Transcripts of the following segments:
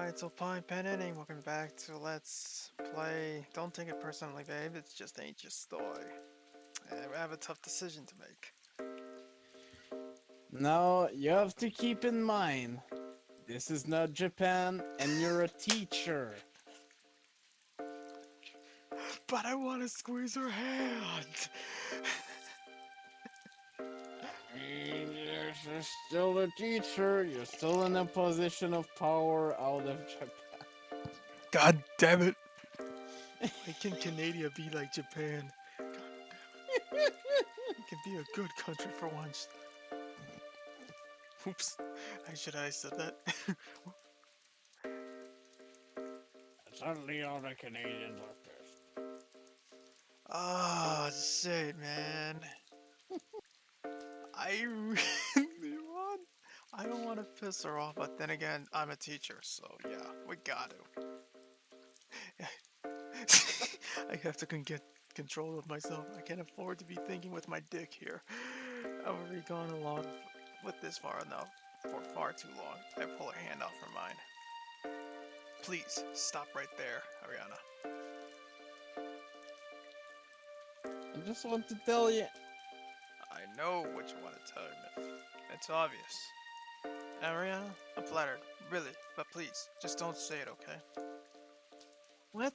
Alright, so PanAnning, welcome back to Let's Play. Don't take it personally, babe, it's just ain't your story. And I have a tough decision to make. Now, you have to keep in mind, this is not Japan and you're a teacher. But I want to squeeze her hand! You're still a teacher, you're still in a position of power out of Japan. God damn it! Why can Canada be like Japan? God damn it. It can be a good country for once. Oops, I should have said that. Suddenly all the Canadians are pissed. Oh, shit, man. I really want. I don't want to piss her off, but then again, I'm a teacher, so yeah, we got to. I have to get control of myself. I can't afford to be thinking with my dick here. I've already gone along with this far enough for far too long. I pull her hand off from mine. Please stop right there, Ariana. I just want to tell you. I know what you want to tell me. It's obvious. Ariana, I'm flattered, really, but please, just don't say it, okay? What?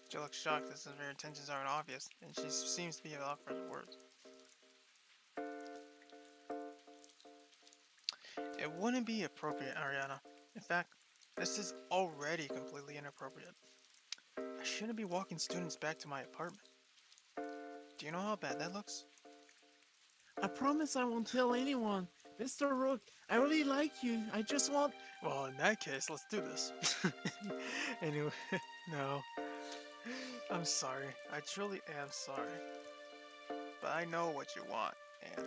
She looks shocked as if her intentions aren't obvious, and she seems to be off for words. It wouldn't be appropriate, Ariana. In fact, this is already completely inappropriate. I shouldn't be walking students back to my apartment. Do you know how bad that looks? I promise I won't tell anyone. Mr. Rook, I really like you. I just want... Well, in that case, let's do this. Anyway, no. I'm sorry. I truly am sorry. But I know what you want, and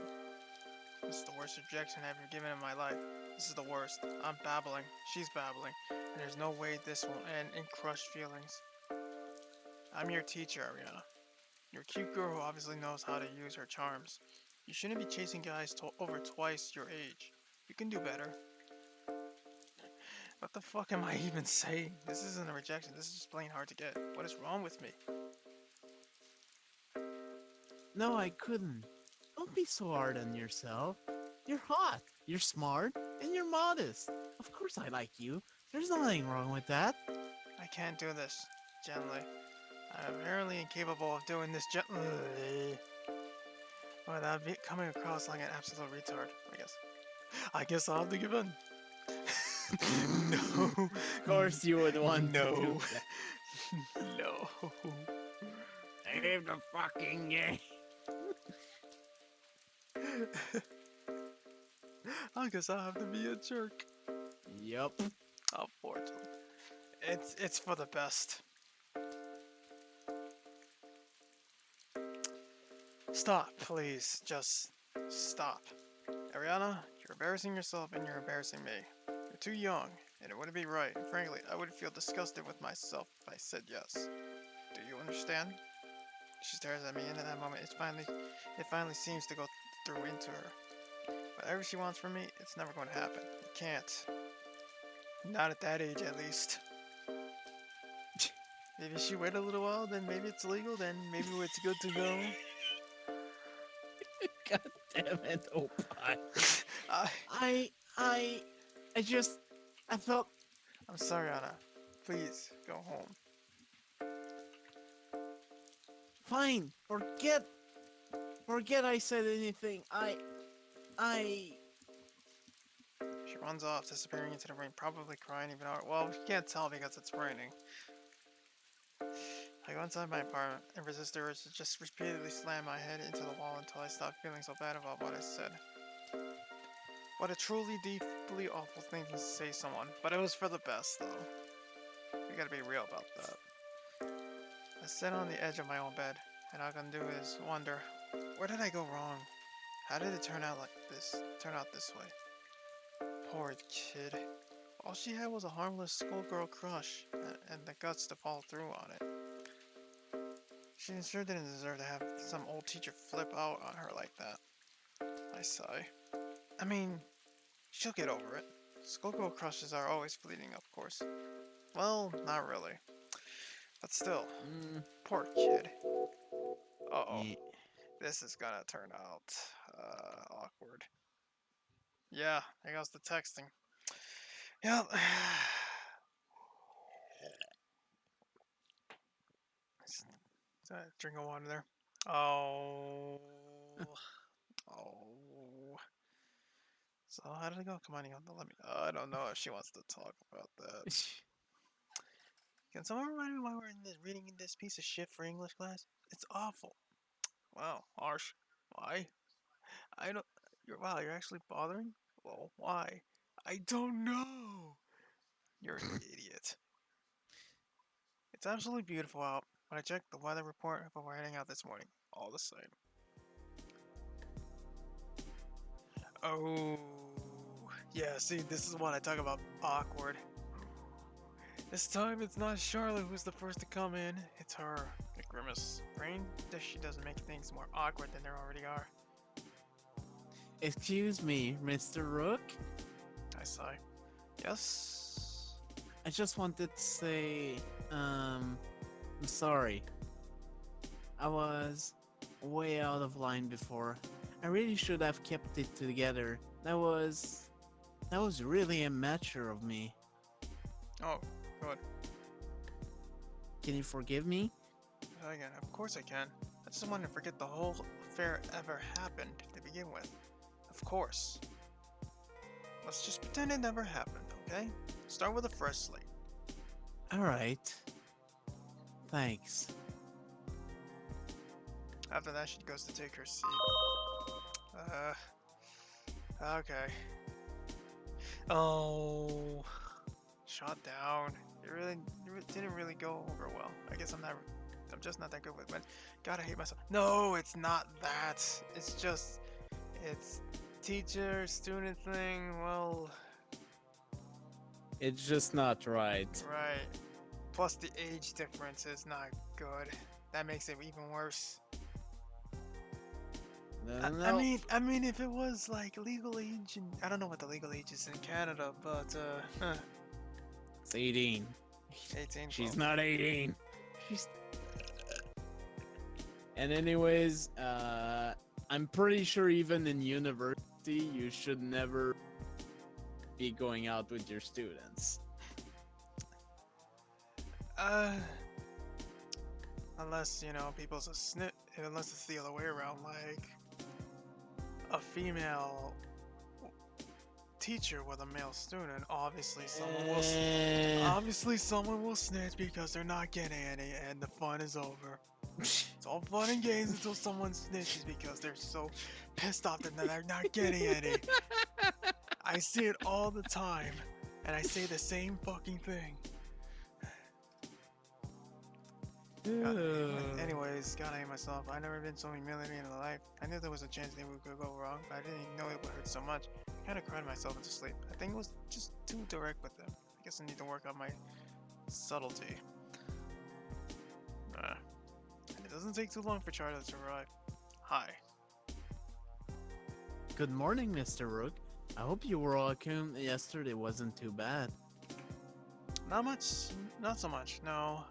this is the worst rejection I've ever given in my life. This is the worst. I'm babbling. She's babbling. And there's no way this will end in crushed feelings. I'm your teacher, Ariana. You're a cute girl who obviously knows how to use her charms. You shouldn't be chasing guys over twice your age. You can do better. What the fuck am I even saying? This isn't a rejection. This is just plain hard to get. What is wrong with me? No, I couldn't. Don't be so hard on yourself. You're hot, you're smart, and you're modest. Of course I like you. There's nothing wrong with that. I can't do this gently. I'm apparently incapable of doing this gently without coming across like an absolute retard, I guess. I guess I'll have to give in. No. Of course you would want to do No. that. No. Save the fucking game. I guess I'll have to be a jerk. Yup. Unfortunately. It's for the best. Stop, please. Just stop. Ariana, you're embarrassing yourself and you're embarrassing me. You're too young, and it wouldn't be right. And frankly, I would feel disgusted with myself if I said yes. Do you understand? She stares at me, and in that moment, it finally seems to go through into her. Whatever she wants from me, it's never going to happen. It can't. Not at that age, at least. Maybe she wait a little while, then maybe it's legal, then maybe it's good to go. God damn it, Opie. I, I felt... I'm sorry, Anna. Please, go home. Fine, forget I said anything. She runs off, disappearing into the rain, probably crying even harder. Well, you can't tell because it's raining. I go inside my apartment and resist the urge to just repeatedly slam my head into the wall until I stop feeling so bad about what I said. What a truly deeply awful thing to say to someone, but it was for the best, though. We gotta be real about that. I sit on the edge of my own bed, and all I can do is wonder, where did I go wrong? How did it turn out this way? Poor kid. All she had was a harmless schoolgirl crush, and the guts to follow through on it. She sure didn't deserve to have some old teacher flip out on her like that. I sigh. I mean, she'll get over it. Schoolgirl crushes are always fleeting, of course. Well, not really. But still, Mm, poor kid. Uh-oh. yeah. This is gonna turn out awkward. Yeah, there goes the texting. Yep. Drink of water there. Oh. Oh. So how did it go? Come on, you let me. I don't know if she wants to talk about that. Can someone remind me why we're reading in this piece of shit for English class? It's awful. Wow, harsh. Why? I don't. Wow, you're actually bothering? Well, why? I don't know. You're an idiot. It's absolutely beautiful out, but I checked the weather report before heading out this morning. All the same. Oh. Yeah, see, this is what I talk about awkward. This time it's not Charlotte who's the first to come in, it's her. The grimace. Brain that she doesn't make things more awkward than they already are. Excuse me, Mr. Rook? I sigh. Yes? I just wanted to say, I'm sorry. I was way out of line before. I really should have kept it together. That was really immature of me. Oh, good. Can you forgive me? Again, of course I can. I just wanted to forget the whole affair ever happened to begin with. Of course. Let's just pretend it never happened, okay? Start with a fresh slate. Alright. Thanks. After that, she goes to take her seat. Okay. Oh, shot down. It didn't really go over well. I guess I'm just not that good with men. God, I hate myself. No, it's not that. It's teacher student thing. Well, It's just not right. right. Plus the age difference is not good. That makes it even worse. No. I mean, if it was like legal age, and I don't know what the legal age is in Canada, but It's 18. 18. She's Well, not 18. She's. And anyways, I'm pretty sure even in university, you should never be going out with your students. uh, unless people's a snit. Unless it's the other way around, like a female teacher with a male student. Obviously someone will snitch because they're not getting any, and the fun is over. It's all fun and games until someone snitches because they're so pissed off that they're not getting any. I see it all the time, and I say the same fucking thing. Anyways, gotta hate myself. I've never been so humiliated in my life. I knew there was a chance that we could go wrong, but I didn't even know it would hurt so much. I kinda cried myself into sleep. I think it was just too direct with them. I guess I need to work on my subtlety. And it doesn't take too long for Charlotte to arrive. Hi. Good morning, Mr. Rook. I hope you were welcome. Yesterday wasn't too bad. Not so much, no.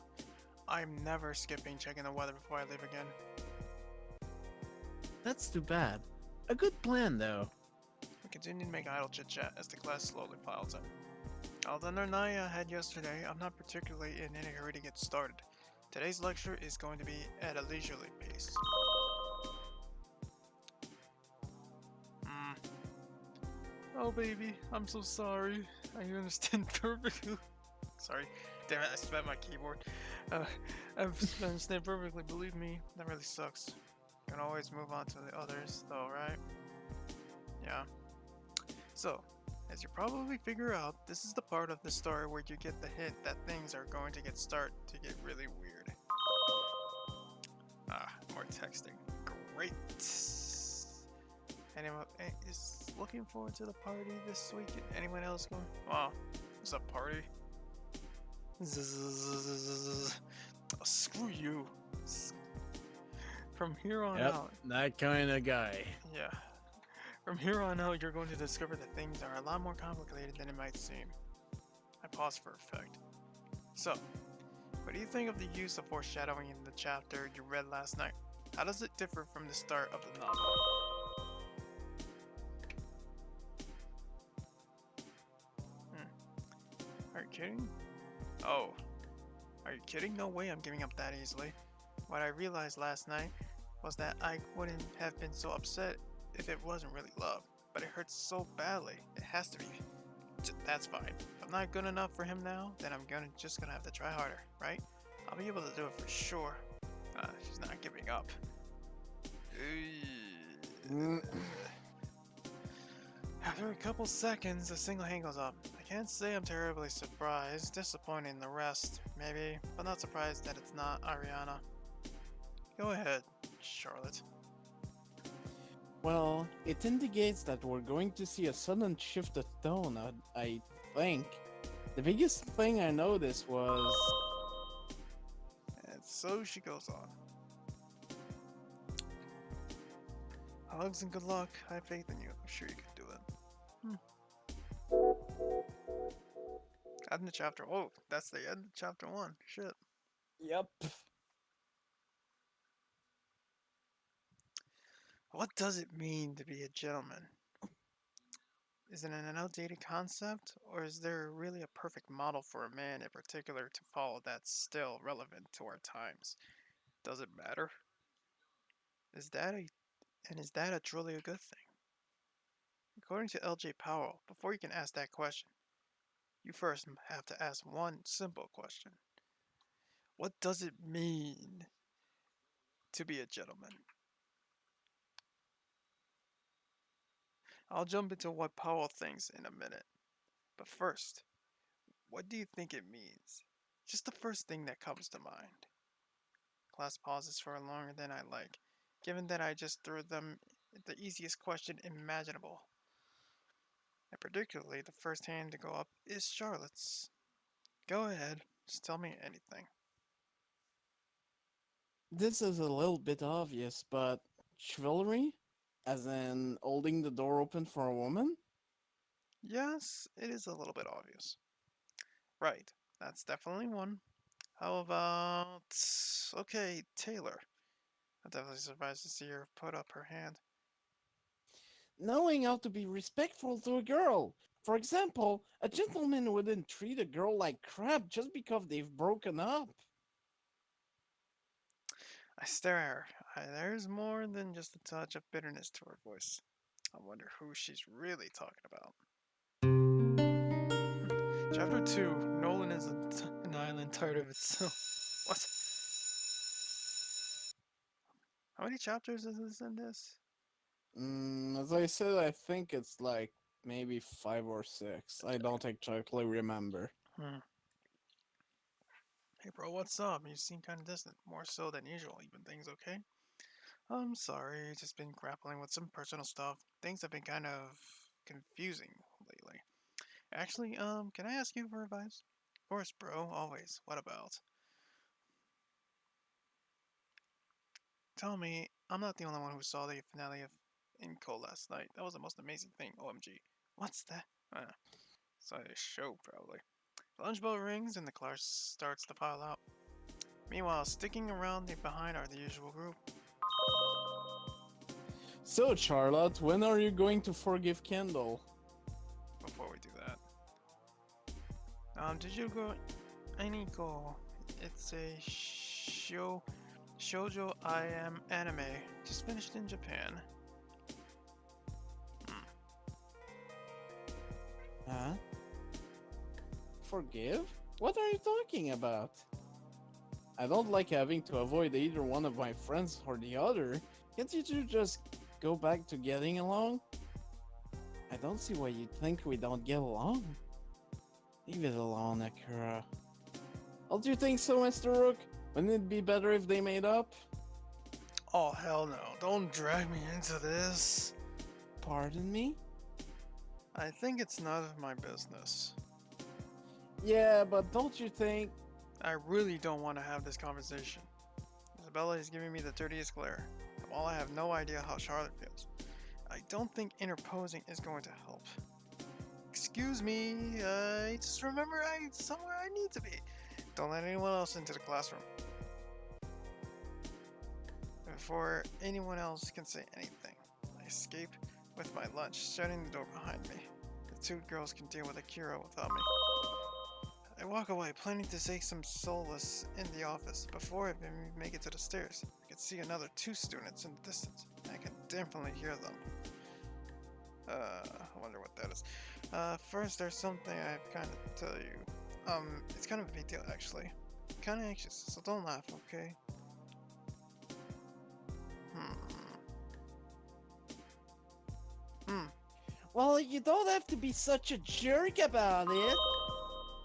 I'm never skipping checking the weather before I leave again. That's too bad. A good plan, though. We continue to make idle chit-chat as the class slowly piles in. Although I had yesterday, I'm not particularly in any hurry to get started. Today's lecture is going to be at a leisurely pace. Oh baby, I'm so sorry. I understand perfectly. Sorry, damn it, I spat my keyboard. I understand perfectly, believe me, that really sucks. You can always move on to the others, though, right? Yeah. So, as you probably figure out, this is the part of the story where you get the hint that things are going to start to get really weird. More texting. Great. Anyone is looking forward to the party this weekend? Anyone else going? Wow, there's a party. Oh, screw you. From here on out. That kind of guy. Yeah. From here on out, you're going to discover that things are a lot more complicated than it might seem. I paused for effect. So, what do you think of the use of foreshadowing in the chapter you read last night? How does it differ from the start of the novel? Are you kidding? Oh, are you kidding? No way I'm giving up that easily. What I realized last night was that I wouldn't have been so upset if it wasn't really love, but it hurts so badly. It has to be. That's fine. If I'm not good enough for him now, then I'm just gonna have to try harder, right? I'll be able to do it for sure. She's not giving up. Mm, After a couple seconds, a single hand goes up. I can't say I'm terribly surprised, disappointed in the rest, maybe, but not surprised that it's not Ariana. Go ahead, Charlotte. well, it indicates that we're going to see a sudden shift of tone, I think. The biggest thing I noticed was. And so she goes on. Hugs and good luck. I have faith in you. I'm sure you can do it. End of chapter. Oh, that's the end of chapter 1. Shit. Yep. What does it mean to be a gentleman? Is it an outdated concept, or is there really a perfect model for a man in particular to follow that's still relevant to our times? Does it matter? Is that a is that a truly a good thing? According to L.J. Powell, before you can ask that question, you first have to ask one simple question. What does it mean to be a gentleman? I'll jump into what Powell thinks in a minute. But first, what do you think it means? Just the first thing that comes to mind. Class pauses for longer than I like, given that I just threw them the easiest question imaginable. And particularly, the first hand to go up is Charlotte's. Go ahead, just tell me anything. This is a little bit obvious, but chivalry? As in holding the door open for a woman? Yes, it is a little bit obvious. Right, that's definitely one. How about. Okay, Taylor. I'm definitely surprised to see her put up her hand. Knowing how to be respectful to a girl. For example, a gentleman wouldn't treat a girl like crap just because they've broken up. I stare at her. There's more than just a touch of bitterness to her voice. I wonder who she's really talking about. Chapter 2 Nolan is an island tired of itself. What? How many chapters is this in this? As I said, I think it's like maybe 5 or 6. I don't exactly remember. Hmm. Hey bro, what's up? You seem kind of distant. More so than usual. Even things okay? I'm sorry, just been grappling with some personal stuff. Things have been kind of confusing lately. Actually, can I ask you for advice? Of course, bro, always. What about? Tell me, I'm not the only one who saw the finale of Inco last night. That was the most amazing thing. OMG. What's that? Saw a show, probably. The lunch bell rings and the class starts to file out. Meanwhile, sticking around behind are the usual group. So, Charlotte, when are you going to forgive Kendall? Before we do that, did you go? Any go? It's a shoujo I am anime. Just finished in Japan. Huh? Forgive? What are you talking about? I don't like having to avoid either one of my friends or the other. Can't you two just go back to getting along? I don't see why you think we don't get along. Leave it alone, Akira. Don't you think so, Mr. Rook? Wouldn't it be better if they made up? Oh hell no! Don't drag me into this. Pardon me? I think it's none of my business. Yeah, but don't you think... I really don't want to have this conversation. Isabella is giving me the dirtiest glare. While I have no idea how Charlotte feels, I I don't think interposing is going to help. Excuse me, I just remember I'm somewhere I need to be. Don't let anyone else into the classroom. Before anyone else can say anything, I escape with my lunch, shutting the door behind me. The two girls can deal with Akira without me. I walk away, planning to take some solace in the office. Before I even make it to the stairs, I can see another two students in the distance. I can definitely hear them. I wonder what that is. First, there's something I've kind of tell you. It's kind of a big deal, actually. I'm kind of anxious, so don't laugh, okay? Hmm. Well, you don't have to be such a jerk about it.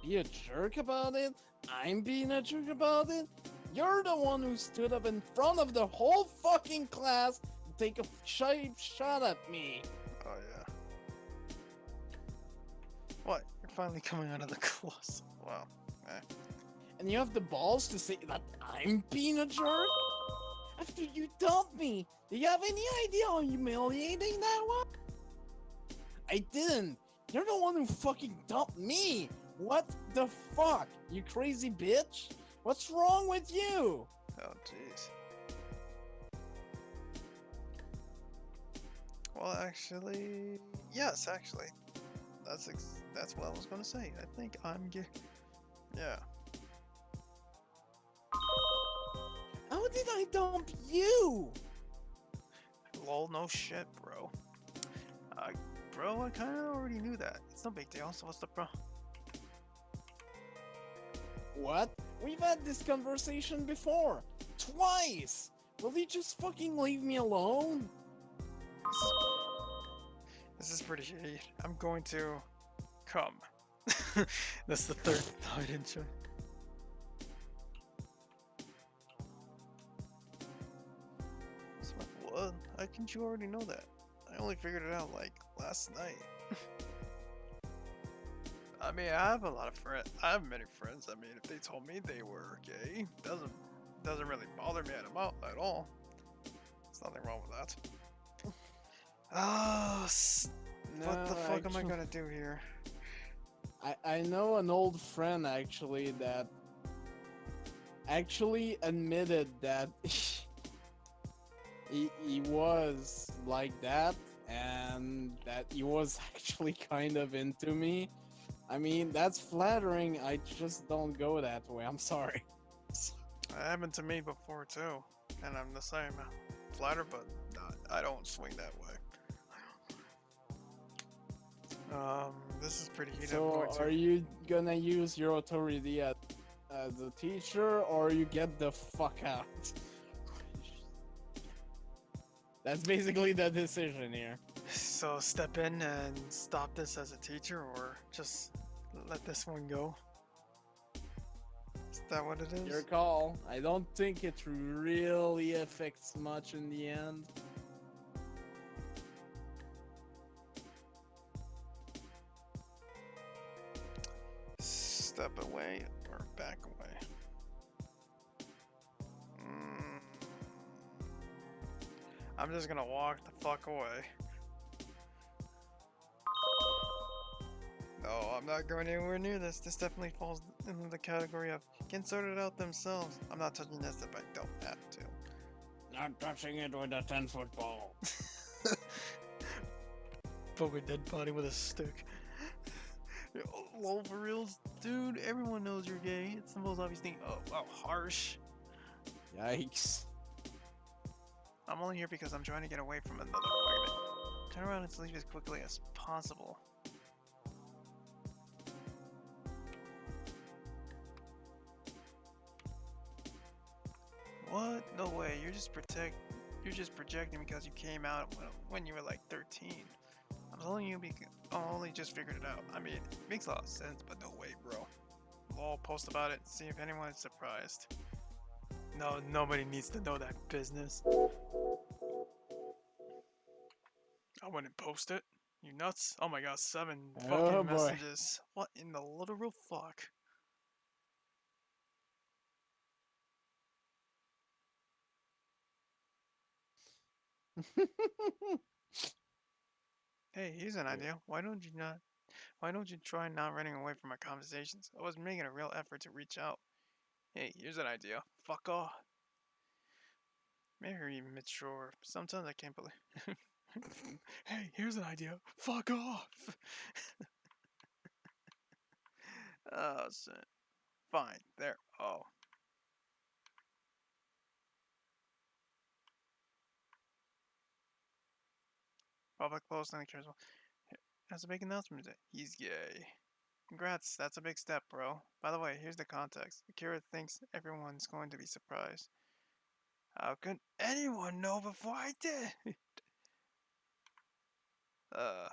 Be a jerk about it? I'm being a jerk about it? You're the one who stood up in front of the whole fucking class to take a shot at me. Oh, yeah. What? You're finally coming out of the closet. Wow. Eh. And you have the balls to say that I'm being a jerk? After you dumped me, do you have any idea how humiliating that was? I didn't. You're the one who fucking dumped me. What the fuck? You crazy bitch? What's wrong with you? Oh, jeez. Well, actually, yes, actually. That's what I was gonna say. I think yeah. How did I dump you? Lol, no shit, bro. Bro, I kinda already knew that. It's no big deal, so what's the problem? What? We've had this conversation before. Twice! Will you just fucking leave me alone? This is pretty shitty. I'm going to come. That's the third thought intro. What? How can't you already know that? I only figured it out like last night. I mean, I have a lot of friends. I have many friends. I mean, if they told me they were gay, doesn't really bother me at all. There's nothing wrong with that. Oh, what the fuck am I gonna do here? I know an old friend actually that actually admitted that he was like that and that he was actually kind of into me. I mean, that's flattering. I just don't go that way. I'm sorry. It happened to me before too, and I'm the same. Flatter, but not. I don't swing that way. This is pretty heated. So, are you gonna use your authority as a teacher, or you get the fuck out? That's basically the decision here. So step in and stop this as a teacher, or just let this one go? Is that what it is? Your call. I don't think it really affects much in the end. Step away or back away? I'm just gonna walk the fuck away. No, I'm not going anywhere near this. This definitely falls into the category of can sort it out themselves. I'm not touching this if I don't have to. Not touching it with a 10-foot ball. Poke a dead body with a stick. Lol, for reals? Dude, everyone knows you're gay. It's the most obvious thing. Oh, wow, harsh. Yikes. I'm only here because I'm trying to get away from another argument. Turn around and leave as quickly as possible. What? No way. You're just projecting because you came out when you were like 13. I'm telling you because I only just figured it out. I mean, it makes a lot of sense, but no way, bro. Lol, post about it, see if anyone is surprised. No, nobody needs to know that business. I wouldn't post it. You nuts? Oh my god, 7 fucking messages. What in the literal fuck? Hey, here's an Yeah. idea. Why don't you try not running away from our conversations? I was making a real effort to reach out. Hey, here's an idea. Fuck off. Maybe you're even mature. Sometimes I can't believe. Hey, here's an idea. Fuck off. Oh shit. Fine. There. Oh. Public post on the cares. Has a big announcement today. He's gay. Congrats, that's a big step, bro. By the way, here's the context. Akira thinks everyone's going to be surprised. How could anyone know before I did? uh,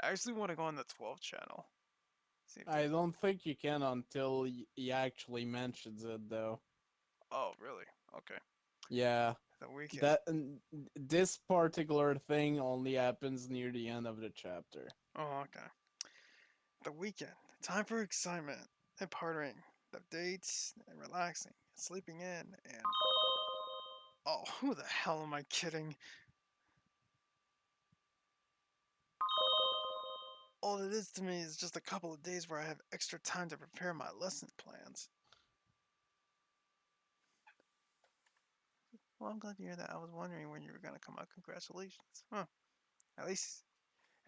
I actually want to go on the 12th channel. See if I there's. don't think you can until he actually mentions it, though. Oh, really? Okay. Yeah, The weekend. that this particular thing only happens near the end of the chapter. Oh, okay. The weekend. Time for excitement and partying. The dates and relaxing, sleeping in, and. Oh, who the hell am I kidding? All it is to me is just a couple of days where I have extra time to prepare my lesson plans. Well, I'm glad to hear that. I was wondering when you were gonna come out. Congratulations. Huh. At least,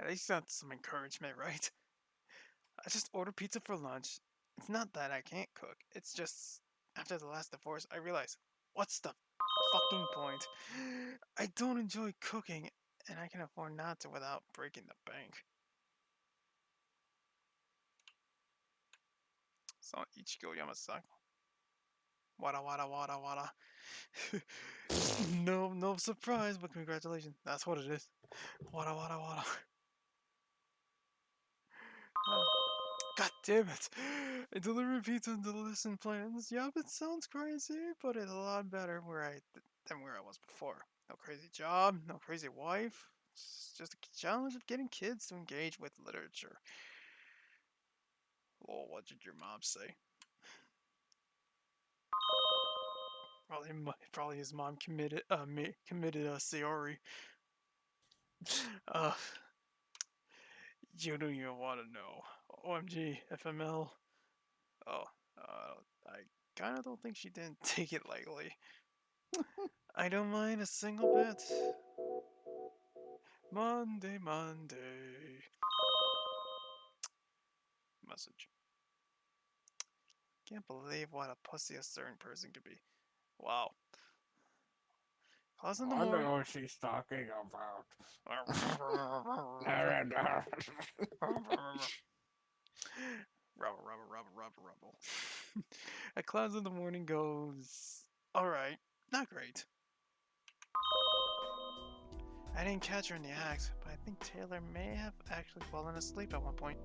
at least that's some encouragement, right? I just ordered pizza for lunch. It's not that I can't cook. It's just after the last divorce, I realized what's the fucking point? I don't enjoy cooking, and I can afford not to without breaking the bank. So Ichigo Yamasaki. Wada wada wada wada. No surprise, but congratulations. That's what it is. Wada wada wada. God damn it! I deliver pizza and the lesson plans. Yup, it sounds crazy, but it's a lot better than where I was before. No crazy job, no crazy wife. It's just a challenge of getting kids to engage with literature. Lol, what did your mom say? Probably his mom committed a Sayori. Uh, you don't even want to know. OMG, FML. Oh, I kind of don't think she didn't take it lightly. I don't mind a single bit. Monday, Monday. Message. Can't believe what a pussy a certain person could be. Wow. Class in the I wonder morning. what she's talking about. Rubble. A class in the morning goes. Alright, not great. I didn't catch her in the act, but I think Taylor may have actually fallen asleep at one point,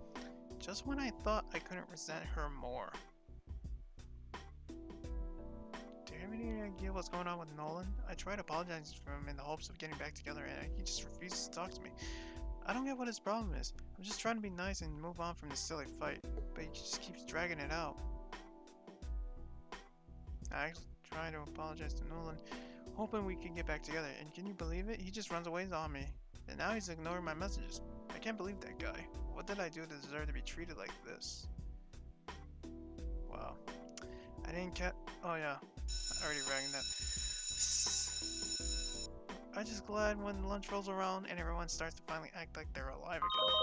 just when I thought I couldn't resent her more. Do you have any idea what's going on with Nolan? I tried apologizing for him in the hopes of getting back together, and he just refuses to talk to me. I don't get what his problem is. I'm just trying to be nice and move on from this silly fight, but he just keeps dragging it out. I actually tried to apologize to Nolan, hoping we could get back together, and can you believe it? He just runs away on me. And now he's ignoring my messages. I can't believe that guy. What did I do to deserve to be treated like this? Wow. I didn't catch. Oh yeah, I already rang that. I'm just glad when lunch rolls around and everyone starts to finally act like they're alive again.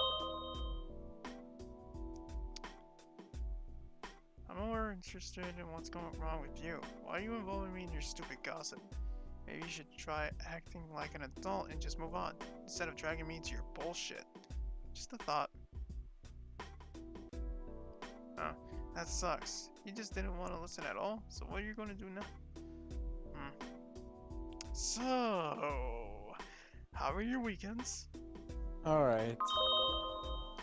I'm more interested in what's going wrong with you. Why are you involving me in your stupid gossip? Maybe you should try acting like an adult and just move on, instead of dragging me into your bullshit. Just a thought. Oh, that sucks. You just didn't want to listen at all? So what are you going to do now? So, how are your weekends? Alright.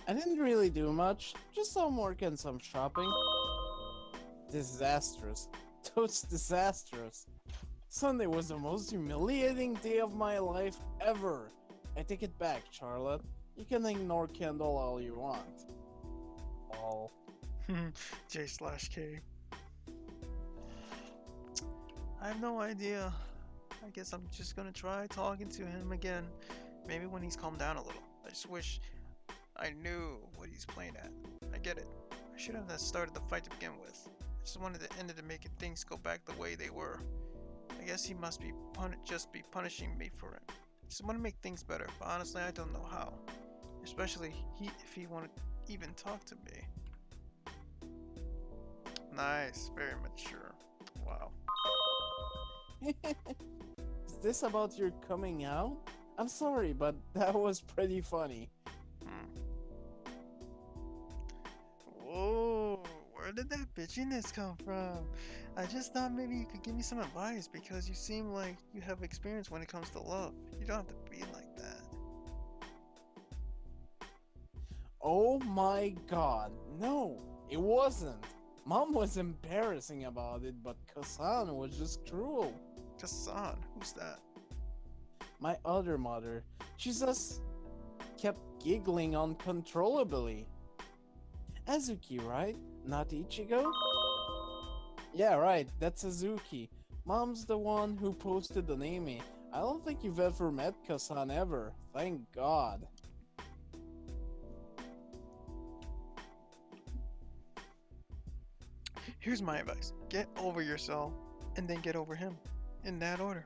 I didn't really do much, just some work and some shopping. Disastrous. Totes disastrous. Sunday was the most humiliating day of my life ever. I take it back, Charlotte. You can ignore Kendall all you want. All. J/K. I have no idea. I guess I'm just gonna try talking to him again. Maybe when he's calmed down a little. I just wish I knew what he's playing at. I get it. I should have started the fight to begin with. I just wanted to end it and make things go back the way they were. I guess he must be just be punishing me for it. I just want to make things better, but honestly, I don't know how. Especially if he wanted to even talk to me. Nice, very mature. Wow. Is this about your coming out? I'm sorry, but that was pretty funny. Whoa, where did that bitchiness come from? I just thought maybe you could give me some advice because you seem like you have experience when it comes to love. You don't have to be like that. Oh my god, no, it wasn't. Mom was embarrassing about it, but Kasan was just cruel. Kasan, who's that? My other mother, she just kept giggling uncontrollably. Azuki, right? Not Ichigo? Yeah, right, that's Azuki. Mom's the one who posted the anime. I don't think you've ever met Kasan ever. Thank God. Here's my advice. Get over yourself and then get over him. In that order.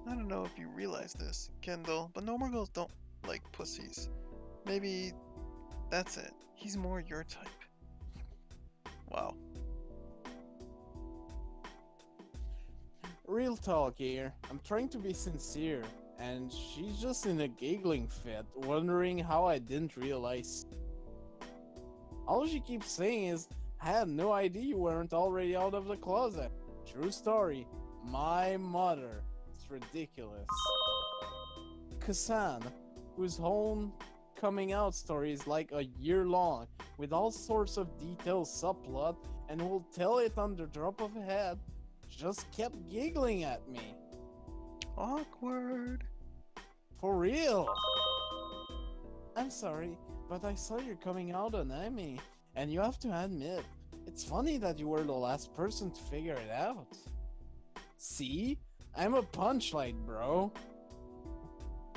I don't know if you realize this, Kendall, but normal girls don't like pussies. Maybe that's it. He's more your type. Wow. Real talk here. I'm trying to be sincere, and she's just in a giggling fit, wondering how I didn't realize. All she keeps saying is, I had no idea you weren't already out of the closet. True story. My mother. It's ridiculous. Kasan, whose whole coming out story is like a year long, with all sorts of detailed subplot, and will tell it on the drop of a hat, just kept giggling at me. Awkward. For real. I'm sorry, but I saw you coming out on anime, and you have to admit, it's funny that you were the last person to figure it out. See? I'm a punchline, bro.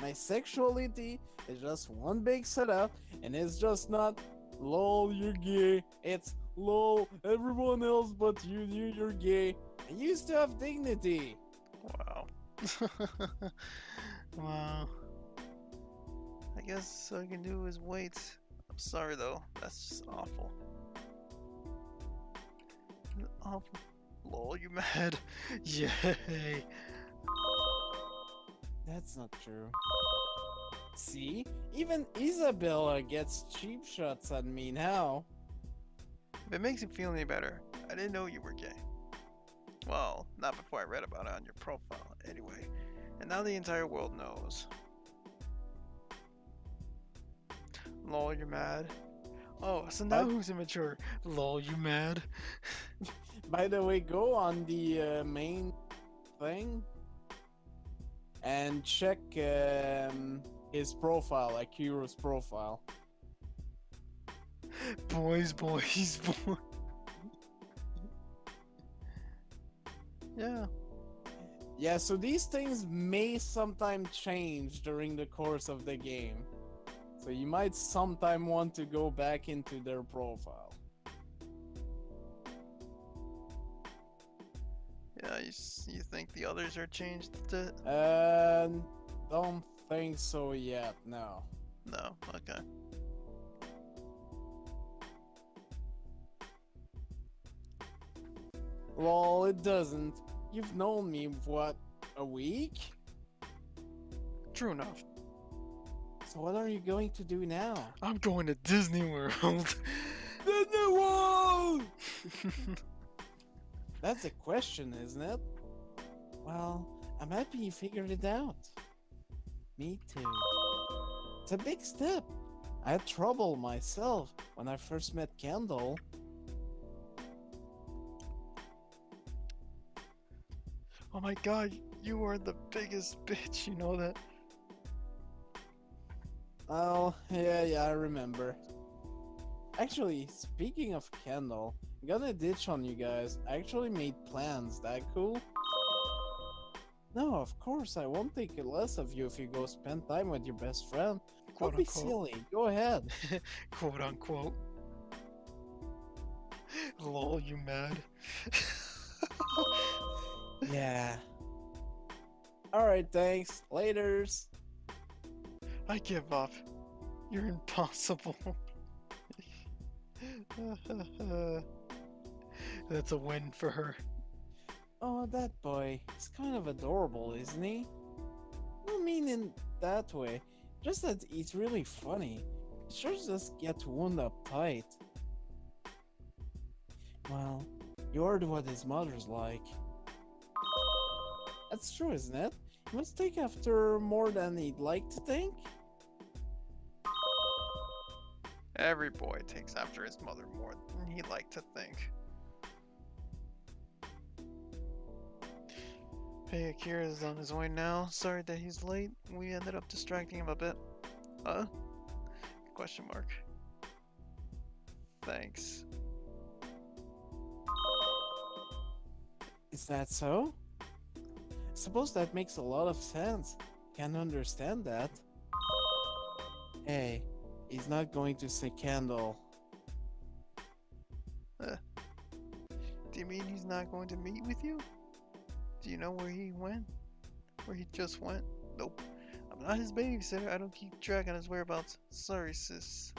My sexuality is just one big setup, and it's just not, lol, you're gay. It's, lol, everyone else but you knew you're gay. I used to have dignity. Wow. Wow. I guess all I can do is wait. I'm sorry though. That's just awful. Awful. Lol, you mad? Yay. That's not true. See? Even Isabella gets cheap shots at me now. If it makes you feel any better, I didn't know you were gay. Well, not before I read about it on your profile, anyway. And now the entire world knows. Lol, you're mad? Oh, so now who's immature? Lol, you mad? By the way, go on the main thing and check his profile, Akiro's profile. Boys. Yeah. Yeah, so these things may sometime change during the course of the game. So you might sometime want to go back into their profile. Yeah, you think the others are changed? Don't think so yet, no. No, okay. Well, it doesn't. You've known me, what, a week? True enough. So what are you going to do now? I'm going to Disney World. Disney World! That's a question, isn't it? Well, I'm happy you figured it out. Me too. It's a big step. I had trouble myself when I first met Kendall. Oh my god, you are the biggest bitch, you know that? Oh, yeah, I remember. Actually, speaking of Kendall, I'm gonna ditch on you guys. I actually made plans. That cool? No, of course, I won't take less of you if you go spend time with your best friend. Quote Don't be unquote. silly. Go ahead. Quote unquote. Lol, you mad? Yeah. Alright, thanks. Laters. I give up. You're impossible. That's a win for her. Oh, that boy. He's kind of adorable, isn't he? I mean in that way. Just that he's really funny. He sure just gets wound up tight. Well, you heard what his mother's like. That's true, isn't it? He must take after more than he'd like to think. Every boy takes after his mother more than he liked to think. Hey, Akira is on his way now. Sorry that he's late. We ended up distracting him a bit. Huh? Question mark. Thanks. Is that so? Suppose that makes a lot of sense. Can understand that. Hey, he's not going to say candle. Uh, do you mean he's not going to meet with you? Do you know where he went? Where he just went? Nope. I'm not his babysitter. I don't keep track on his whereabouts. Sorry, sis.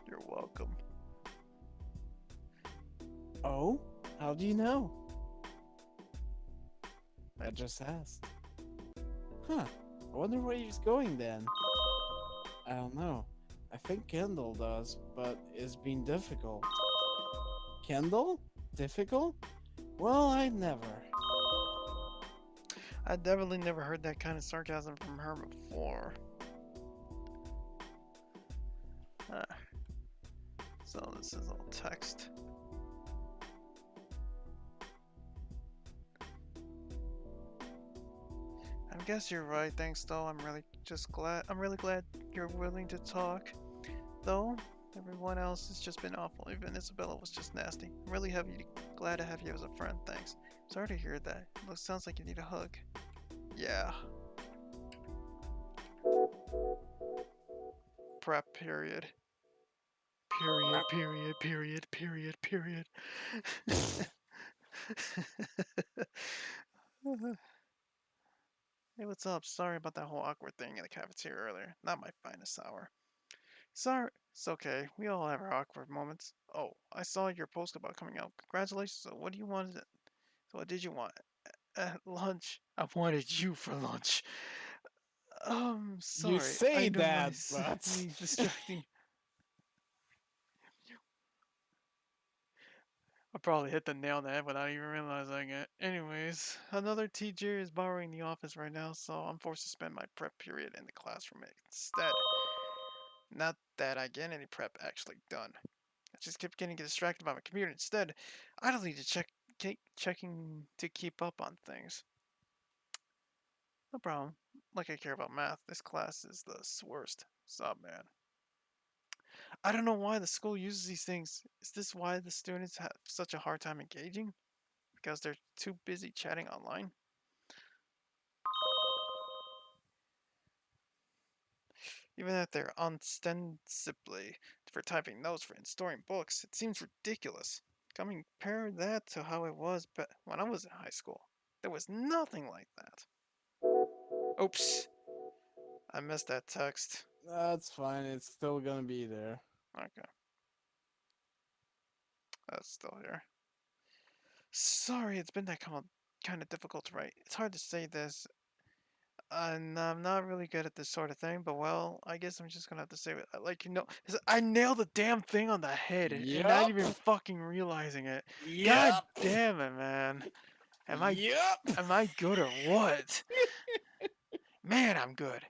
You're welcome. Oh? How do you know? I I just asked. Huh. I wonder where he's going then. I don't know. I think Kendall does, but it's been difficult. Kendall? Difficult? Well, I never. I definitely never heard that kind of sarcasm from her before. Ah, so this is all text. I guess you're right. Thanks, though. I'm really glad you're willing to talk. Though everyone else has just been awful. Even Isabella was just nasty. I'm really glad to have you as a friend. Thanks. Sorry to hear that. Sounds like you need a hug. Yeah. Prep period. Period. Hey, what's up? Sorry about that whole awkward thing in the cafeteria earlier. Not my finest hour. Sorry, it's okay. We all have our awkward moments. Oh, I saw your post about coming out. Congratulations. So, what do you want? So, what did you want at lunch? I wanted you for lunch. You Sorry. I say know that, but me distracting. I probably hit the nail on the head without even realizing it. Anyways, another teacher is borrowing the office right now, so I'm forced to spend my prep period in the classroom instead. Not that I get any prep actually done. I just kept getting distracted by my computer instead. I don't need to checking to keep up on things. No problem. Like I care about math. This class is the worst. Sup, man. I don't know why the school uses these things. Is this why the students have such a hard time engaging? Because they're too busy chatting online? Even if they're ostensibly for typing notes and storing books, it seems ridiculous. Compare that to how it was when I was in high school. There was nothing like that. Oops, I missed that text. that's fine. It's still gonna be there. Okay, that's still here. Sorry, it's been that kind of difficult to write. It's hard to say this, and I'm not really good at this sort of thing, but well, I guess I'm just gonna have to say it. I nailed the damn thing on the head and not Yup. even fucking realizing it. God Yup. damn it, man. Am I Yup. am I good or what? Man, I'm good.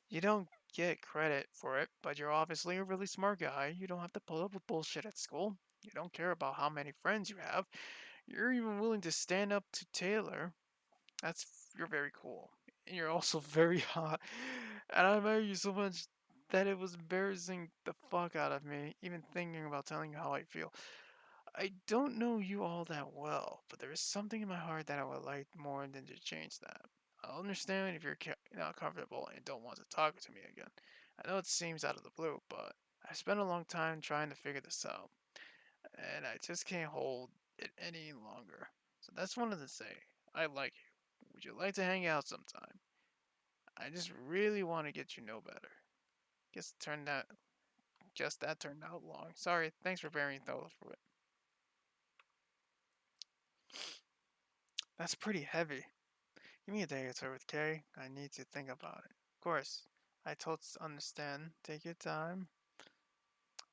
You don't get credit for it, but you're obviously a really smart guy. You don't have to put up with bullshit at school. You don't care about how many friends you have. You're even willing to stand up to Taylor. You're very cool. And you're also very hot. And I admire you so much that it was embarrassing the fuck out of me, even thinking about telling you how I feel. I don't know you all that well, but there is something in my heart that I would like more than to change that. I'll understand if you're not comfortable and don't want to talk to me again. I know it seems out of the blue, but I spent a long time trying to figure this out, and I just can't hold it any longer. So that's one of the say. I like you. Would you like to hang out sometime? I just really want to get you know better. Guess it turned out just that turned out long. Sorry. Thanks for bearing through it. That's pretty heavy. Give me a day or two with Kay. I need to think about it. Of course, I totally understand. Take your time.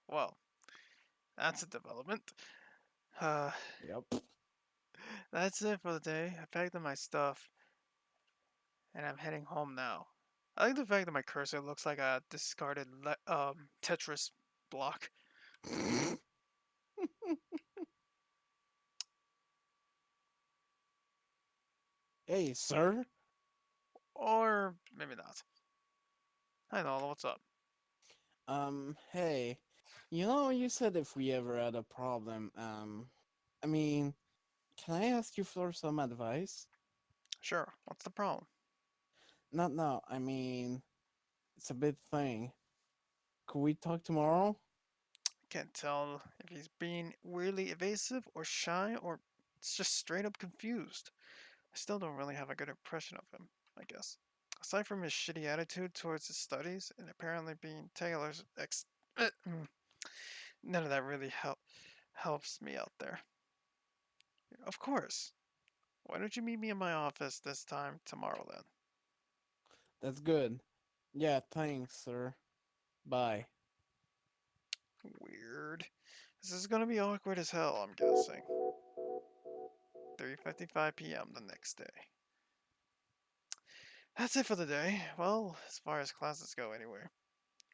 Well, that's a development. Uh, Yep. that's it for the day. I packed up my stuff and I'm heading home now. I like the fact that my cursor looks like a discarded Tetris block. Hey, sir. Or maybe not. Hi, Nola, what's up? Hey. You know, you said if we ever had a problem, I mean, can I ask you for some advice? Sure, what's the problem? Not now. I mean, it's a big thing. Could we talk tomorrow? Can't tell if he's being weirdly evasive or shy or it's just straight up confused. I still don't really have a good impression of him, I guess. Aside from his shitty attitude towards his studies and apparently being Taylor's none of that really helps me out there. Of course. Why don't you meet me in my office this time tomorrow then? That's good. Yeah, thanks, sir. Bye. Weird. This is gonna be awkward as hell, I'm guessing. 3:55 p.m. the next day. That's it for the day. Well, as far as classes go, anyway.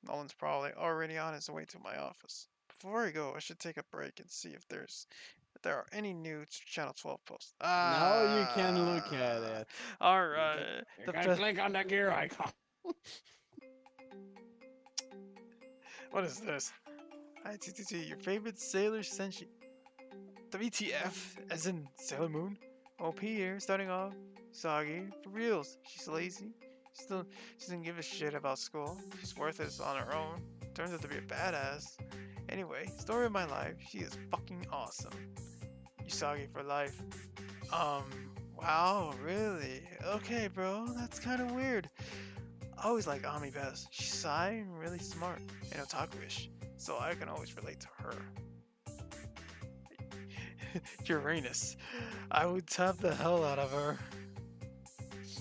Nolan's probably already on his way to my office. Before I go, I should take a break and see if there are any new Channel 12 posts. Now you can look at Ah, it. all You can, right. you The can best. click on the gear icon. What is this? ITTT, your favorite Sailor Senshi. WTF, as in Sailor Moon? OP here, starting off. Soggy, for reals. She's lazy. Still, she doesn't give a shit about school. She's worthless on her own. Turns out to be a badass. Anyway, story of my life. She is fucking awesome. Usagi for life. Um, wow, really? Okay, bro, that's kind of weird. I always like Ami best. She's shy and really smart and otaku-ish, so I can always relate to her. Uranus. I would tap the hell out of her.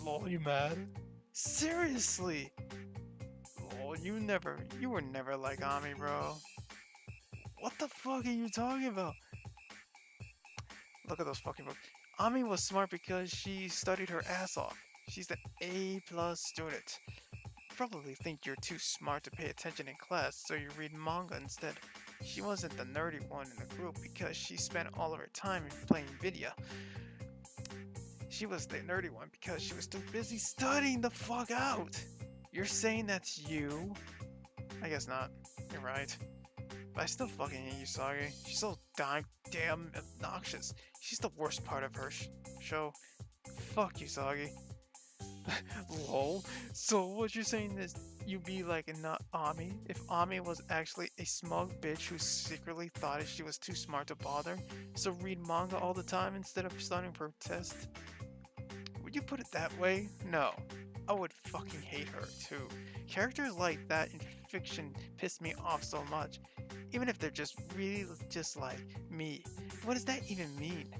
Lol, you mad? Seriously? Lol, you were never like Ami, bro. What the fuck are you talking about? Look at those fucking books. Ami was smart because she studied her ass off. She's an A plus student. You probably think you're too smart to pay attention in class, so you read manga instead. She wasn't the nerdy one in the group because she spent all of her time playing video. She was the nerdy one because she was too busy studying the fuck out. You're saying that's you? I guess not. You're right. But I still fucking hate Usagi. She's so damn obnoxious. She's the worst part of her show. Fuck Usagi. Lol. So what you're saying is you be like not Ami? If Ami was actually a smug bitch who secretly thought she was too smart to bother, so read manga all the time instead of studying for a test? Would you put it that way? No. I would fucking hate her too. Characters like that in fiction piss me off so much. Even if they're just really just like me. What does that even mean?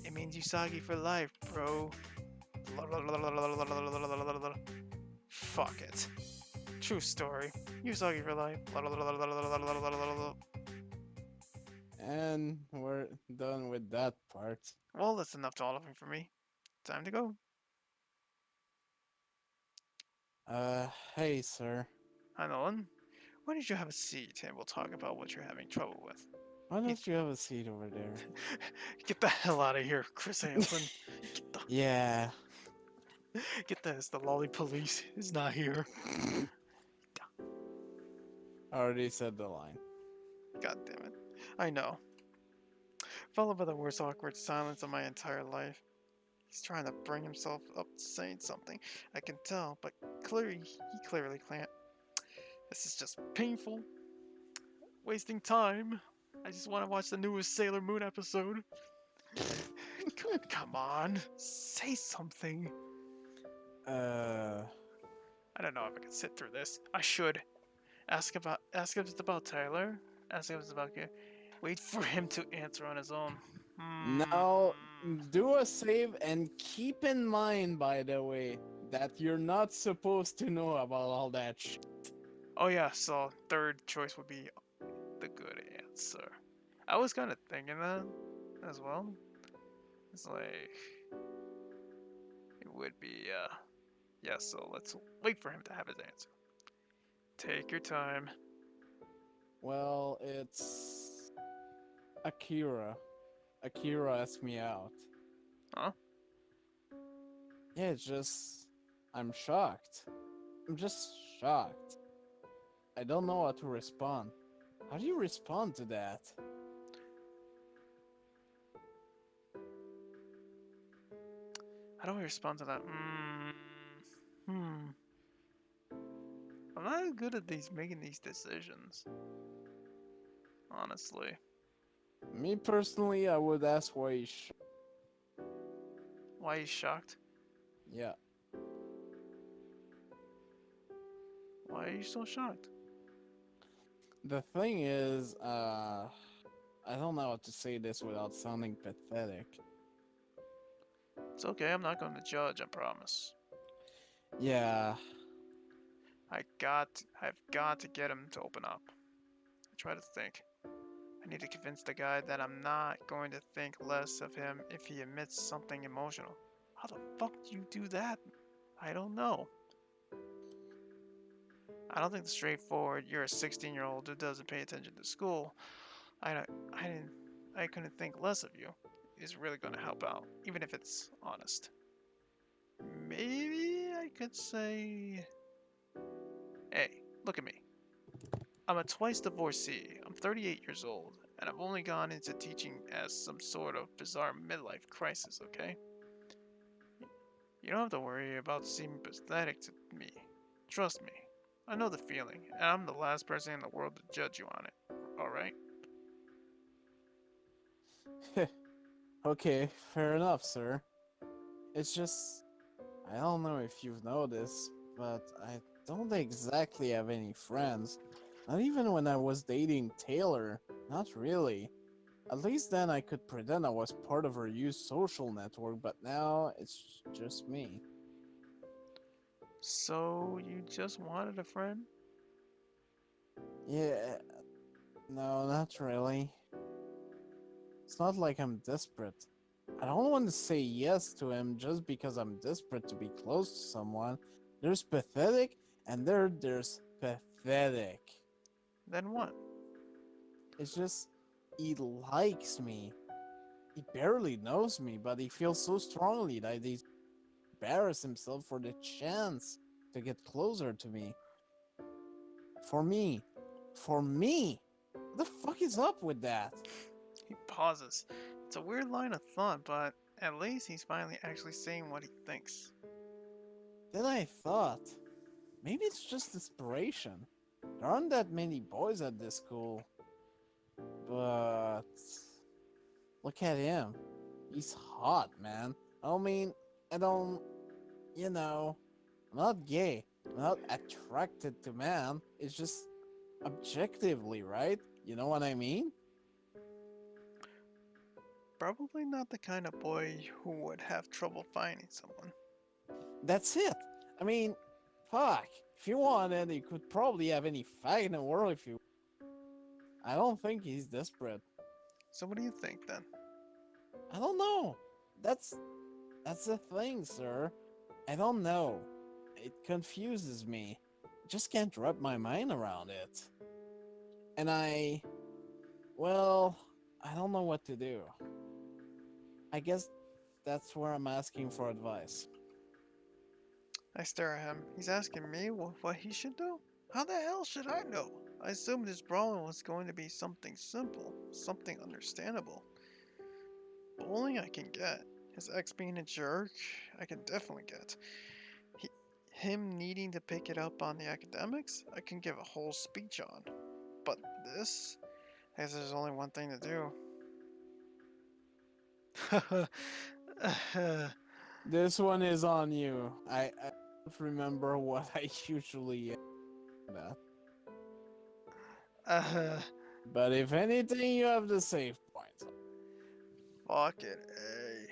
It means Usagi for life, bro. Fuck it. True story. Usagi for life. And we're done with that part. Well, that's enough talking for me. Time to go. Uh, hey, sir. Hi, Nolan. Why don't you have a seat and we'll talk about what you're having trouble with? Why You don't you have a seat over there? get the hell out of here, Chris Hansen. Get the Yeah. get this. The lolly police is not here. I already said the line. God damn it. I know. followed by the worst awkward silence of my entire life. He's trying to bring himself up to saying something, I can tell, but he clearly can't. This is just painful, wasting time. I just want to watch the newest Sailor Moon episode. Come on, say something. Uh, I don't know if I can sit through this. I should ask if it's about Tyler. Ask if it's about wait for him to answer on his own. now do a save and keep in mind, by the way, that you're not supposed to know about all that shit. Oh yeah, so third choice would be the good answer. I was kind of thinking that as well. It's like it would be yeah, so let's wait for him to have his answer. Take your time. Well, it's Akira. Akira asked me out. Huh? Yeah, it's just I'm shocked. I'm just shocked. I don't know how to respond. How do you respond to that? How do I respond to that? I'm not good at making these decisions. Honestly. Me personally, I would ask why he's Why are you shocked? yeah. Why are you so shocked? The thing is, I don't know how to say this without sounding pathetic. It's okay, I'm not going to judge, I promise. Yeah, I've got to get him to open up. I try to think. I need to convince the guy that I'm not going to think less of him if he admits something emotional. How the fuck do you do that? I don't know. I don't think the straightforward, you're a 16-year-old who doesn't pay attention to school. I don't, I didn't, I couldn't think less of you. Is really going to help out, even if it's honest. Maybe I could say, hey, look at me. I'm a twice divorcee. I'm 38 years old, and I've only gone into teaching as some sort of bizarre midlife crisis, okay? You don't have to worry about seeming pathetic to me. Trust me. I know the feeling, and I'm the last person in the world to judge you on it. Alright? okay, fair enough, sir. It's just, I don't know if you've noticed, but I don't exactly have any friends. Not even when I was dating Taylor. Not really. At least then I could pretend I was part of her used social network, but now it's just me. So, you just wanted a friend? Yeah, no, not really. It's not like I'm desperate. I don't want to say yes to him just because I'm desperate to be close to someone. There's pathetic, and there's pathetic. Then what? It's just, he likes me. He barely knows me, but he feels so strongly that he's embarrassed himself for the chance to get closer to me. For me. For me! What the fuck is up with that? He pauses. It's a weird line of thought, but at least he's finally actually saying what he thinks. Then I thought, maybe it's just desperation. There aren't that many boys at this school. But look at him. He's hot, man. I mean, I don't, you know, I'm not gay. I'm not attracted to man. It's just objectively, right? You know what I mean? Probably not the kind of boy who would have trouble finding someone. That's it. I mean, fuck. If you wanted, you could probably have any fag in the world if you. I don't think he's desperate. So what do you think then? I don't know. That's that's the thing, sir. I don't know. It confuses me. I just can't wrap my mind around it. And well, I don't know what to do. I guess that's where I'm asking for advice. I stare at him. He's asking me what he should do? How the hell should I know? I assumed his problem was going to be something simple, something understandable. Bowling I can get. His ex being a jerk, I can definitely get. He, him needing to pick it up on the academics, I can give a whole speech on. But this, I guess there's only one thing to do. This one is on you. I don't remember what I usually that. uh, But if anything, you have the save points. fuck it, A.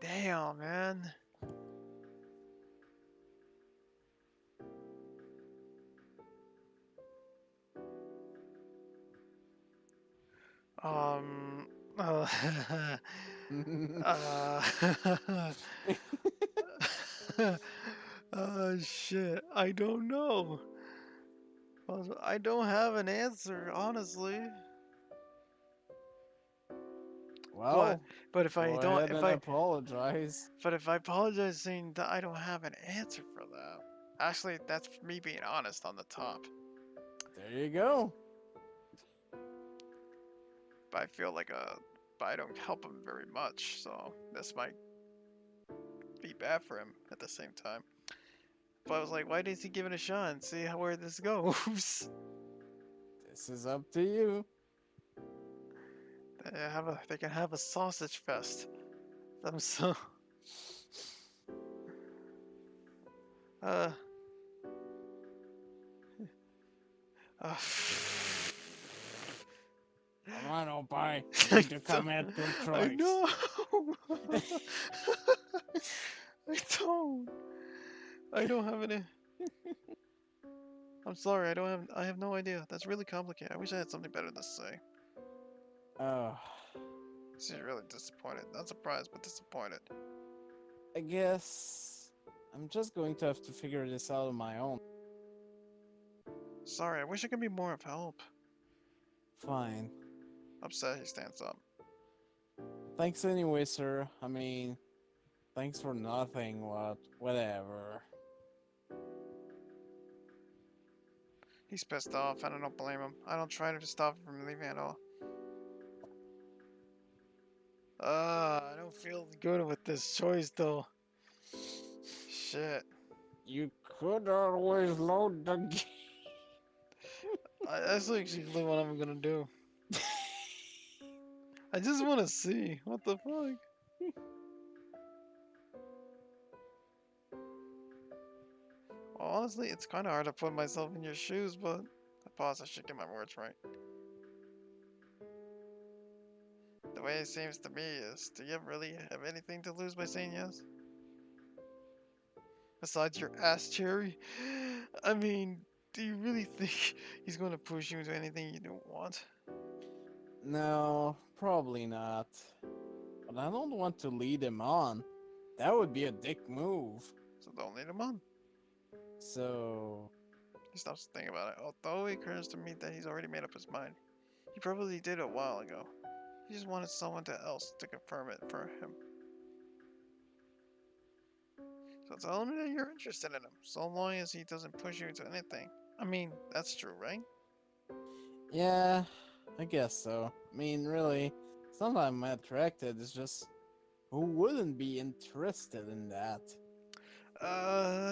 Damn, man. Um, uh, uh, shit. I don't know. I don't have an answer, honestly. But Well, but if I go don't ahead if and I apologize. but if I apologize saying that I don't have an answer for that. Actually, that's me being honest on the top. There you go. But I feel like but I don't help him very much, so this might be bad for him at the same time. But I was like, why didn't he give it a shot and see where this goes? This is up to you. They can have a sausage fest. I'm so uh uh Come on, Opie. You need to commit your I choice. know. I don't. I don't have any. I'm sorry. I don't have. I have no idea. That's really complicated. I wish I had something better to say. Oh, She's really disappointed. Not surprised, but disappointed. I guess I'm just going to have to figure this out on my own. Sorry. I wish I could be more of help. Fine. Upset. He stands up. Thanks anyway, sir. I mean, thanks for nothing. Whatever. He's pissed off. I don't blame him. I don't try to stop him from leaving at all. I don't feel good with this choice though. Shit. You could always load the game. That's actually what I'm gonna do. I just want to see. What the fuck? Well, honestly, it's kind of hard to put myself in your shoes, but I pause. I should get my words right. The way it seems to me is, do you really have anything to lose by saying yes? Besides your ass cherry? I mean, do you really think he's going to push you into anything you don't want? No, probably not. But I don't want to lead him on. That would be a dick move. So don't lead him on. So, He stops to think about it. Although it occurs to me that he's already made up his mind. He probably did a while ago. He just wanted someone else to confirm it for him. So tell him that you're interested in him, so long as he doesn't push you into anything. I mean, that's true, right? yeah, I guess so. I mean, really, it's not that I'm attracted, it's just who wouldn't be interested in that?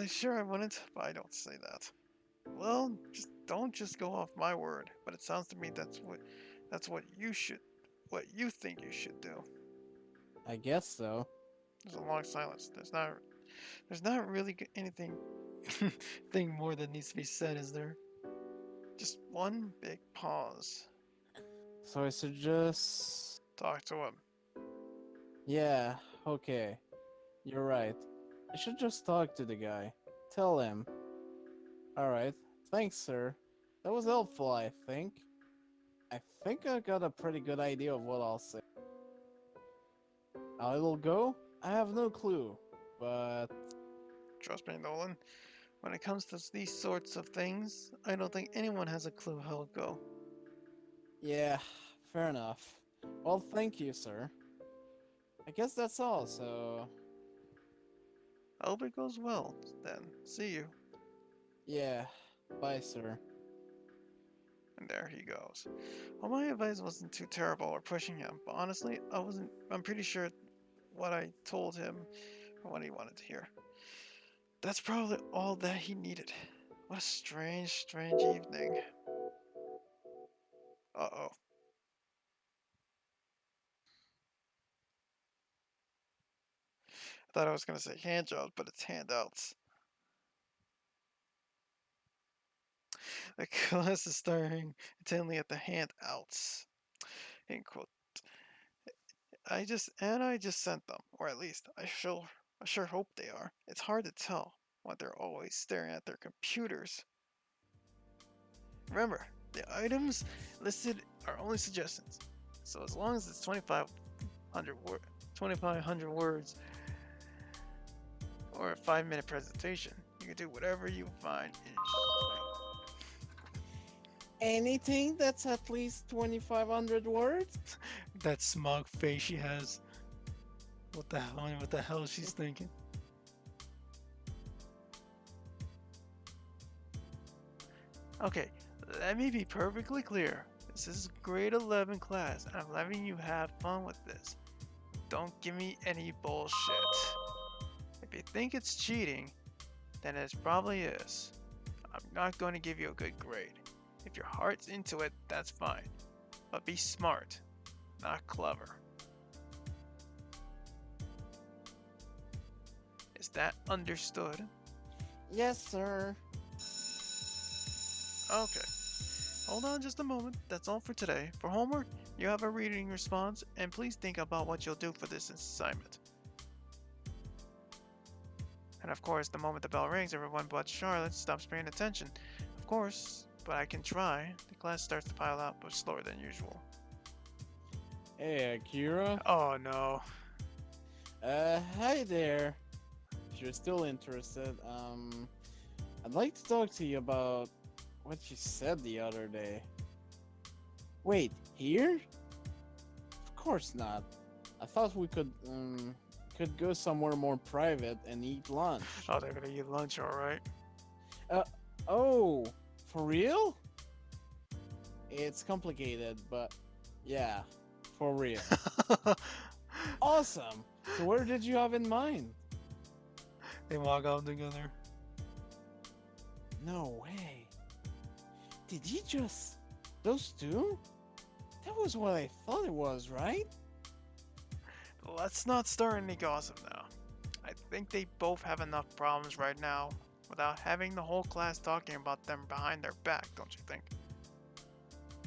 Sure I wouldn't, but I don't say that. Well, don't just go off my word, but it sounds to me that's what you think you should do. I guess so. There's a long silence. There's not really anything thing more that needs to be said, is there? Just one big pause. So I suggest. Talk to him. Yeah, okay. You're right. I should just talk to the guy. Tell him. Alright. Thanks, sir. That was helpful, I think. I think I got a pretty good idea of what I'll say. How it'll go? I have no clue. But Trust me, Nolan. When it comes to these sorts of things, I don't think anyone has a clue how it'll go. yeah, fair enough. Well, thank you, sir. I guess that's all, so I hope it goes well, then. See you. yeah. Bye, sir. And there he goes. Well, my advice wasn't too terrible or pushing him, but honestly, I'm pretty sure what I told him or what he wanted to hear. That's probably all that he needed. What a strange, strange evening. Uh-oh. I thought I was gonna say hand jobs, but it's handouts. The class is staring intently at the handouts. End quote. I just sent them, or at least I sure hope they are. It's hard to tell when they're always staring at their computers. Remember, the items listed are only suggestions. So as long as it's 2,500 words or a 5-minute presentation, you can do whatever you find interesting. Anything that's at least 2,500 words? That smug face she has. What the hell she's thinking? Okay, let me be perfectly clear. This is grade 11 class, and I'm letting you have fun with this. Don't give me any bullshit. If you think it's cheating, then it probably is. I'm not going to give you a good grade. If your heart's into it, that's fine. But be smart, not clever. Is that understood? Yes, sir. Okay. Hold on just a moment. That's all for today. For homework, you have a reading response, and please think about what you'll do for this assignment. And of course, the moment the bell rings, everyone but Charlotte stops paying attention. Of course, but I can try. The class starts to pile up, but slower than usual. Hey, Akira. Oh no. Hi there. If you're still interested, I'd like to talk to you about what you said the other day. Wait, here? Of course not. I thought we could go somewhere more private and eat lunch. Oh, they're gonna eat lunch, alright. Uh, oh, for real? It's complicated, but yeah, for real. Awesome. So where did you have in mind? They walk out together. No way. Did you just... Those two? That was what I thought it was, right? Let's not start any gossip now. I think they both have enough problems right now without having the whole class talking about them behind their back, don't you think?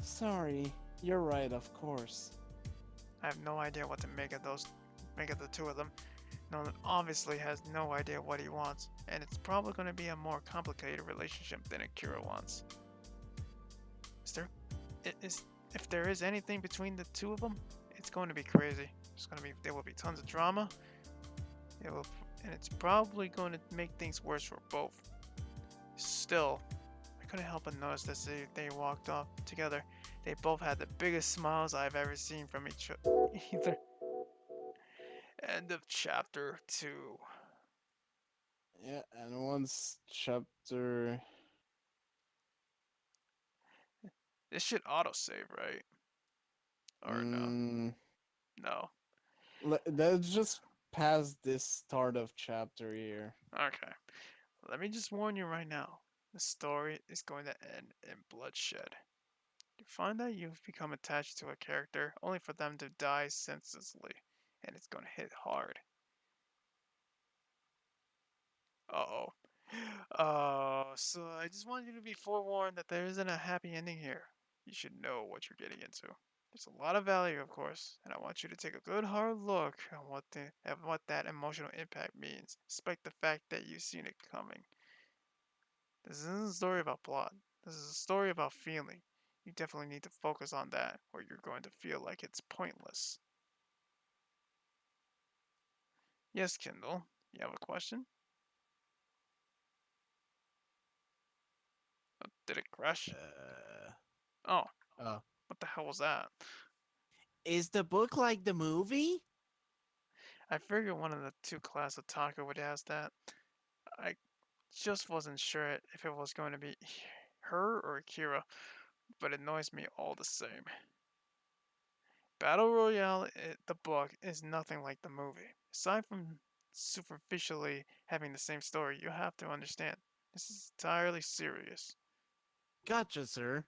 Sorry, you're right, of course. I have no idea what to make of the two of them. Nolan obviously has no idea what he wants, and it's probably going to be a more complicated relationship than Akira wants. Is there, is if there is anything between the two of them, it's going to be crazy. There will be tons of drama. It will, and it's probably going to make things worse for both. Still, I couldn't help but notice that they walked off together. They both had the biggest smiles I've ever seen from each either. End of chapter 2. Yeah, and once chapter... This should autosave, right? Or no? Mm, No. let's just pass this start of chapter here. Okay. Let me just warn you right now. The story is going to end in bloodshed. You find that you've become attached to a character only for them to die senselessly, and it's going to hit hard. Uh-oh. So I just want you to be forewarned that there isn't a happy ending here. You should know what you're getting into. There's a lot of value, of course, and I want you to take a good hard look at what that emotional impact means, despite the fact that you've seen it coming. This isn't a story about plot. This is a story about feeling. You definitely need to focus on that, or you're going to feel like it's pointless. Yes, Kindle. You have a question? Did it crash? Uh, Oh, oh. what the hell was that? Is the book like the movie? I figured one of the two class otaku would ask that. I just wasn't sure if it was going to be her or Akira. but it annoys me all the same. Battle Royale, the book, is nothing like the movie. Aside from superficially having the same story, you have to understand this is entirely serious. Gotcha, sir.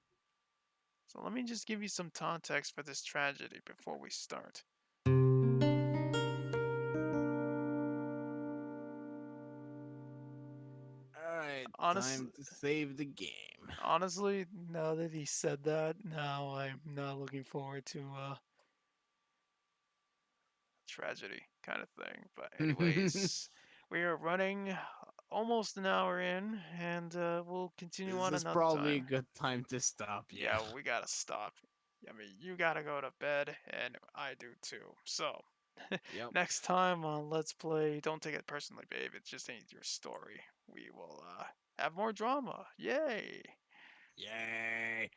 So let me just give you some context for this tragedy before we start. Alright, Honestly, time to save the game. honestly, now that he said that, now I'm not looking forward to tragedy kind of thing. But anyways, we are running almost an hour in, and we'll continue This on is another probably a time. good time to stop, yeah. Yeah, we gotta stop. I mean, you gotta go to bed, and I do too. So, Yep. next time on Let's Play, don't take it personally, babe. It just ain't your story. We will have more drama. Yay! Yay!